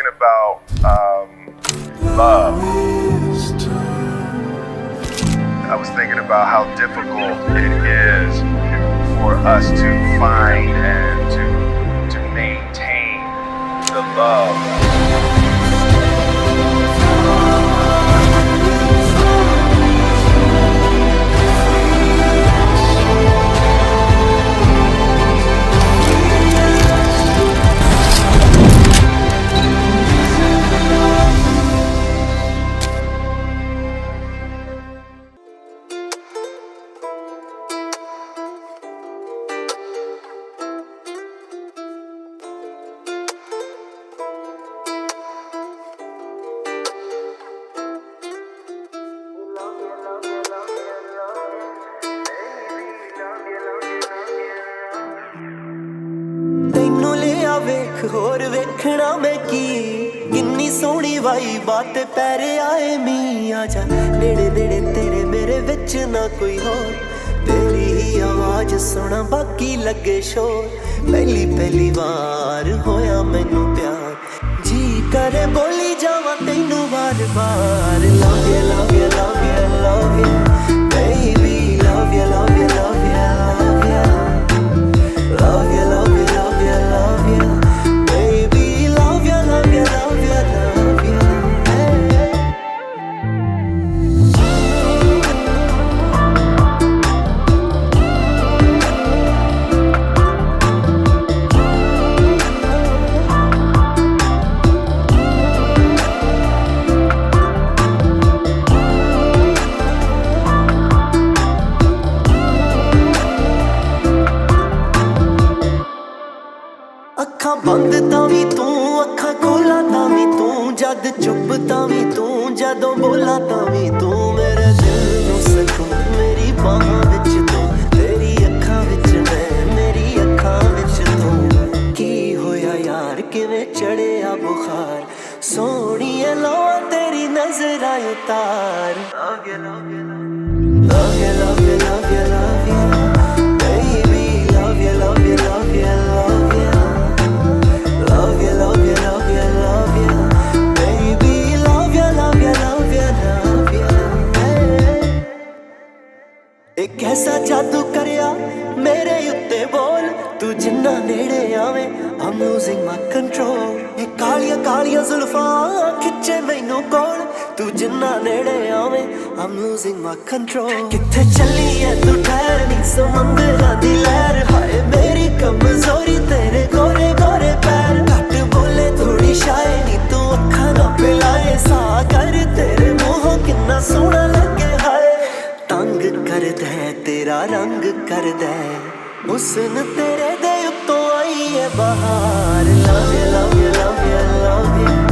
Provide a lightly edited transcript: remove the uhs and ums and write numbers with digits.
about love. I was thinking about how difficult it is for us to find and to maintain the love. ਤੈਨੂੰ ਲਿਆ ਵੇਖ ਹੋਰ ਵੇਖਣਾ ਮੈਂ ਕੀ ਕਿੰਨੀ ਸੋਹਣੀ ਵਾਈ ਬਾਤ ਪੈਰ ਆਏ ਮੀ ਆ ਜਾ ਨੇੜੇ ਨੇੜੇ ਤੇਰੇ ਮੇਰੇ ਵਿੱਚ ਨਾ ਕੋਈ ਹੋਰ ਤੇਰੀ ਹੀ ਆਵਾਜ਼ ਸੁਣਾ ਬਾਕੀ ਲੱਗੇ ਸ਼ੋਰ ਪਹਿਲੀ ਪਹਿਲੀ ਵਾਰ ਹੋਇਆ ਮੈਨੂੰ ਪਿਆਰ ਜੀ ਕਰੇ ਬੋਲੀ ਜਾਵਾਂ ਤੈਨੂੰ ਵਾਰ ਵਾਰ love you love you love you love you baby love you love you love you love you love you love you love you love you baby love you love you love you love you ਅੱਖਾਂ ਬੰਦ ਤਾਂ ਵੀ ਤੂੰ ਅੱਖਾਂ ਖੋਲਾ ਤਾਂ ਵੀ ਤੂੰ ਜਦ ਚੁੱਪ ਤਾਂ ਵੀ ਤੂੰ ਜਦੋਂ ਬੋਲਾ ਤਾਂ ਵੀ ਤੂੰ ਮੇਰੇ ਦਿਲ ਨੂੰ ਸਕੂਨ ਮੇਰੀ ਬਾਹਾਂ ਵਿੱਚ ਤੂੰ ਤੇਰੀ ਅੱਖਾਂ ਵਿੱਚ ਮੈਂ ਮੇਰੀ ਅੱਖਾਂ ਵਿੱਚ ਤੂੰ ਕੀ ਹੋਇਆ ਯਾਰ ਕਿਵੇਂ ਚੜਿਆ ਬੁਖਾਰ ਸੋਹਣੀਏ ਲੋਆ ਤੇਰੀ ਨਜ਼ਰਾਂ ਉਤਾਰ love you love you love you love you love you love you baby love you love you love you love you love you, love you, love you, love you baby love you, love you, love you, love you ਇੱਕ ਐਸਾ ਜਾਦੂ ਕਰਿਆ ਮੇਰੇ ਉੱਤੇ ਬੋਲ ਤੂੰ ਜਿੰਨਾ ਨੇੜੇ ਆਵੇਂ I'm losing my control ਇਹ ਕਾਲੀਆਂ ਕਾਲੀਆਂ ਜ਼ੁਲਫਾਂ ਖਿੱਚੇ ਮੈਨੂੰ ਕੋਲ ਤੂੰ ਜਿੰਨਾ ਨੇੜੇ ਆਵੇਂ I'm losing my control ਕਿੱਥੇ ਚੱਲੀ ਐ ਤੂੰ ਠਹਿਰ ਨੀ ਸਮੁੰਦਰਾਂ ਦੀ ਲਹਿਰ ਹਾਏ ਮੇਰੀ ਕਮਜ਼ੋਰੀ ਤੇਰੇ ਗੋਰੇ ਗੋਰੇ ਪੈਰ ਘੱਟ ਬੋਲੇ ਥੋੜੀ ਸ਼ਾਇ ਨੀ ਤੂੰ ਅੱਖਾਂ ਨਾ ਪਿਲਾਏ ਸਾ ਕਰ ਤੇਰੇ ਮੂੰਹੋਂ ਕਿੰਨਾ ਸੋਹਣਾ ਲੱਗੇ ਹਾਏ ਤੰਗ ਕਰਦਾ ਤੇਰਾ ਰੰਗ ਕਰਦਾ ਹੁਸਨ ਤੇਰੇ ਦੇ ਉੱਤੋਂ ਆਈ ਏ ਬਹਾਰ love you love you love you love you